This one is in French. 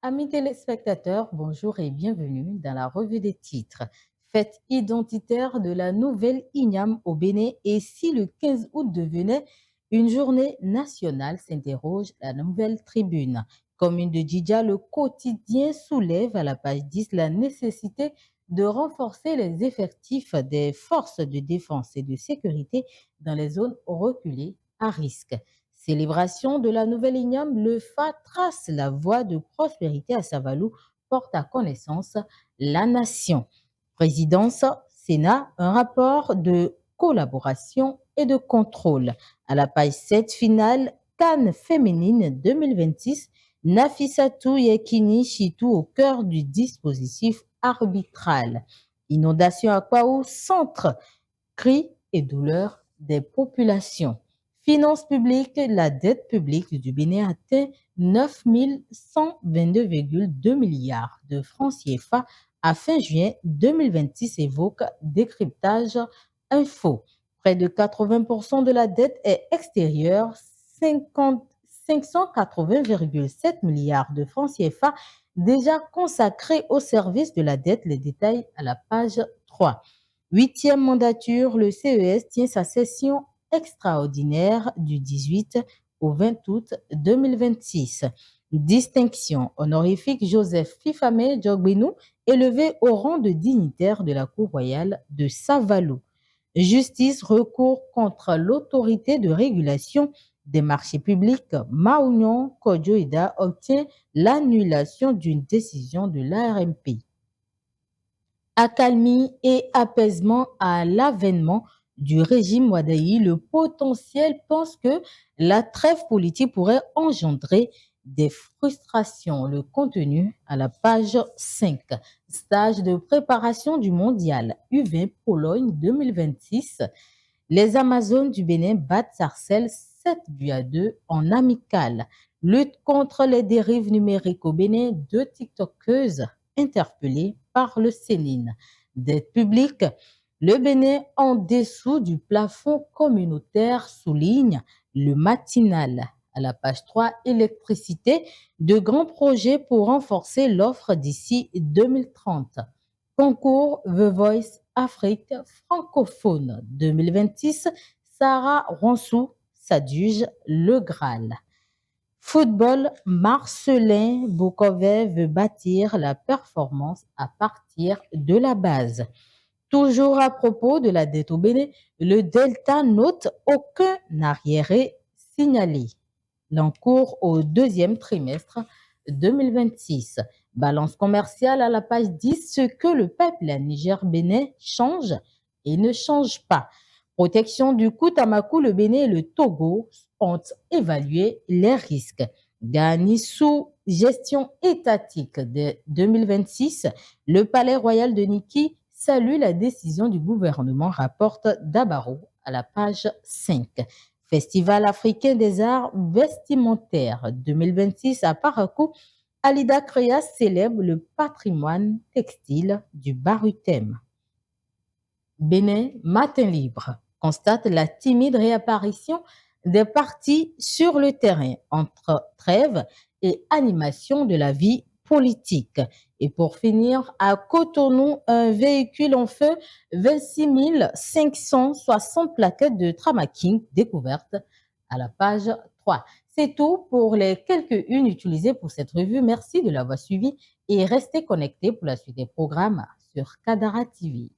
Amis téléspectateurs, bonjour et bienvenue dans la revue des titres. Fête identitaire de la nouvelle Igname au Bénin et si le 15 août devenait une journée nationale, s'interroge la nouvelle tribune. Commune de Djidja, le quotidien soulève à la page 10 la nécessité de renforcer les effectifs des forces de défense et de sécurité dans les zones reculées à risque. Célébration de la nouvelle Igname, le FA trace la voie de prospérité à Savalou, porte à connaissance la nation. Présidence, Sénat, un rapport de collaboration et de contrôle. À la page 7 finale, Cannes féminine 2026, Nafissatou Yekini Chitou au cœur du dispositif arbitral. Inondation à Kwaou, centre, cris et douleurs des populations. Finances publiques, la dette publique du Bénin atteint 9 122,2 milliards de francs CFA à fin juin 2026, évoque décryptage info. Près de 80% de la dette est extérieure, 580,7 milliards de francs CFA déjà consacrés au service de la dette. Les détails à la page 3. Huitième mandature, le CES tient sa session extraordinaire du 18 au 20 août 2026. Distinction honorifique, Joseph Fifame Djogbenou, élevé au rang de dignitaire de la Cour royale de Savalou. Justice, recours contre l'autorité de régulation des marchés publics, Maounion Kodjoïda obtient l'annulation d'une décision de l'ARMP. Accalmie et apaisement à l'avènement du régime Ouadaï, le potentiel pense que la trêve politique pourrait engendrer des frustrations. Le contenu à la page 5. Stage de préparation du mondial U20 Pologne 2026. Les Amazones du Bénin battent Sarcelles 7-2 en amical. Lutte contre les dérives numériques au Bénin, deux TikTokeuses interpellées par le Céline. Dette publique, le Bénin en dessous du plafond communautaire, souligne le matinal. À la page 3, électricité, de grands projets pour renforcer l'offre d'ici 2030. Concours The Voice Afrique francophone 2026, Sarah Ronsou s'adjuge le Graal. Football, Marcelin Bokovet veut bâtir la performance à partir de la base. Toujours à propos de la dette au Bénin, le Delta note aucun arriéré signalé. L'encours au deuxième trimestre 2026. Balance commerciale à la page 10, ce que le peuple Niger-Bénin change et ne change pas. Protection du coup Tamakou, le Bénin et le Togo ont évalué les risques. Gagné sous gestion étatique de 2026, le Palais royal de Niki salue la décision du gouvernement, rapporte Dabaro à la page 5. Festival africain des arts vestimentaires 2026 à Parakou, Alida Créa célèbre le patrimoine textile du Barutem. Bénin, matin libre, constate la timide réapparition des partis sur le terrain entre trêve et animation de la vie politique. Et pour finir, à Cotonou, un véhicule en feu, 26 560 plaquettes de Tramaking découvertes à la page 3. C'est tout pour les quelques-unes utilisées pour cette revue. Merci de l'avoir suivi et restez connectés pour la suite des programmes sur Kadara TV.